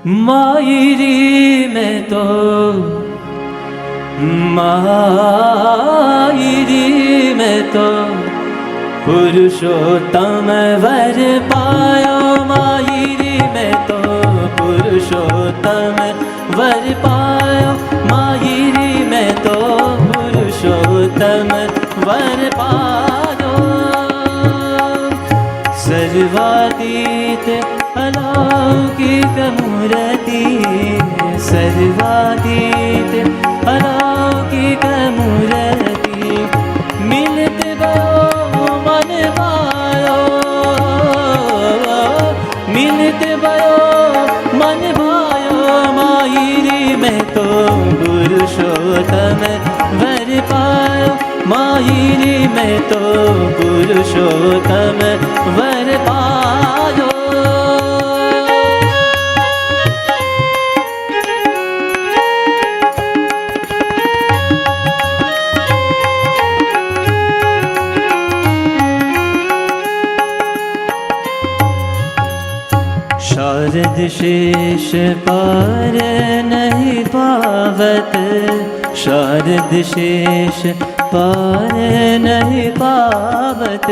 मायरी में तो मायरी में तो पुरुषोत्तम वर पायो। मायरी में तो पुरुषोत्तम वर पायो। मायरी में तो पुरुषोत्तम वर पायो। सर्वातीत अलौकिक मूर्ति, सर्वातीत अलौकिक मूर्ति, मिलत भयो मन भायो, मिलत भयो मन भायो। मायरी में तो पुरुषोत्तम वर पायो। मायरी में तो पुरुषोत्तम वर पायो। शारद शेष पार नहीं पावत, शारद शेष पार नहीं पावत,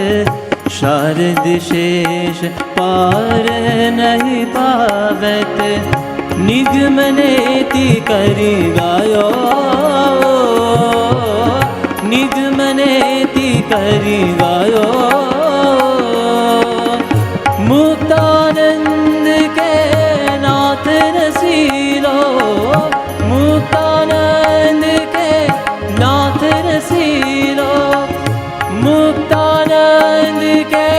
शारद शेष पार नहीं पावत। निगमनेति करि गायो, निगमनेति करि गायो। मुक्तानंद के नाथ रसीलो, मुक्तानंद के नाथ रसीलो, मुक्तानंद के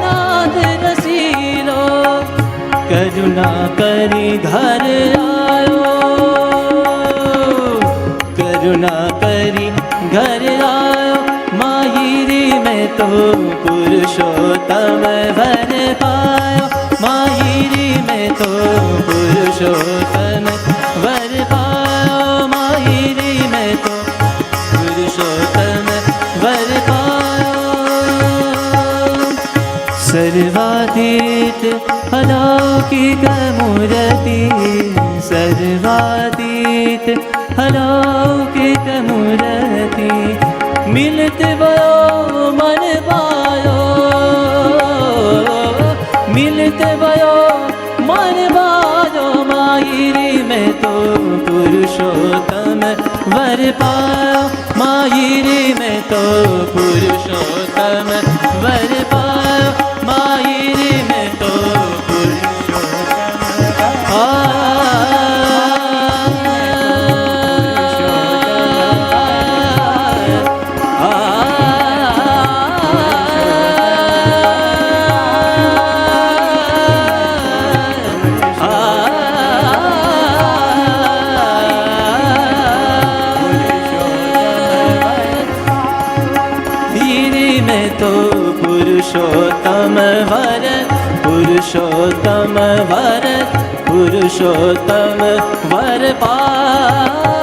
नाथ रसीलो। करुणा करी घर आयो, करुणा करी घर आयो। मायरी में तो पुरुषोत्तम वर पायो। मायरी में तो पुरुषोत्तम वर पायो। मायरी में तो पुरुषोत्तम वर पायो। सर्वातीत अलौकिक मूर्ति, सर्वातीत अलौकिक मूर्ति, मिलत भयो मन भायो, मिलत भयो मन भायो। मायरी में तो पुरुषोत्तम वर पायो। मायरी में तो पुरुषोत्तम वर पायो। मायरी में तो पुरुषोत्तम पुरुषोत्तम वर, पुरुषोत्तम वर, पुरुषोत्तम वर पायो।